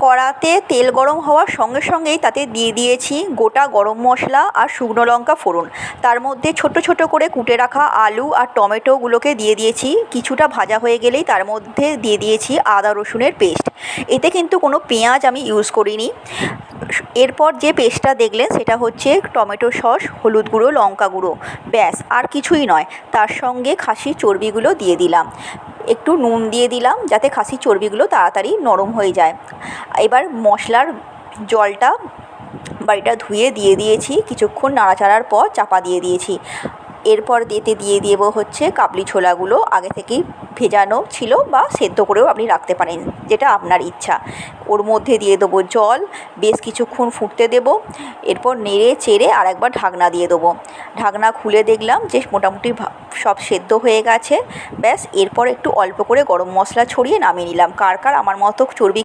কড়াতে তেল গরম হওয়ার সঙ্গে সঙ্গেই তাতে দিয়ে দিয়েছি গোটা গরম মশলা আর শুকনো লঙ্কা ফোড়ন। তার মধ্যে ছোট ছোট করে কুটে রাখা আলু আর টমেটোগুলোকে দিয়ে দিয়েছি। কিছুটা ভাজা হয়ে গেলেই তার মধ্যে দিয়ে দিয়েছি আদা রসুনের পেস্ট। এতে কিন্তু কোনো পেঁয়াজ আমি ইউজ করিনি। এরপর যে পেস্টটা দেখলেন সেটা হচ্ছে টমেটো সস, হলুদ গুঁড়ো, লঙ্কা গুঁড়ো, ব্যাস আর কিছুই নয়। তার সঙ্গে খাসির চর্বিগুলো দিয়ে দিলাম, একটু নুন দিয়ে দিলাম যাতে খাসির চর্বিগুলো তাড়াতাড়ি নরম হয়ে যায়। এবার মশলার জলটা বাড়িটা ধুয়ে দিয়ে দিয়েছি, কিছুক্ষণ নাড়াচাড়ার পর চাপা দিয়ে দিয়েছি। এরপর দিয়ে দেবো হচ্ছে কাবলি ছোলাগুলো, আগে থেকেই ভেজানো ছিল বা সেদ্ধ করেও আপনি রাখতে পারেন, যেটা আপনার ইচ্ছা। ওর মধ্যে দিয়ে দেবো জল, বেশ কিছুক্ষণ ফুটতে দেবো। এরপর নেড়ে চেড়ে আর একবার ঢাকনা দিয়ে দেবো। ঢাকনা খুলে দেখলাম যে মোটামুটি সব সেদ্ধ হয়ে গেছে। ব্যাস, এরপর একটু অল্প করে গরম মশলা ছড়িয়ে নামিয়ে নিলাম। কার কার আমার মতো চর্বি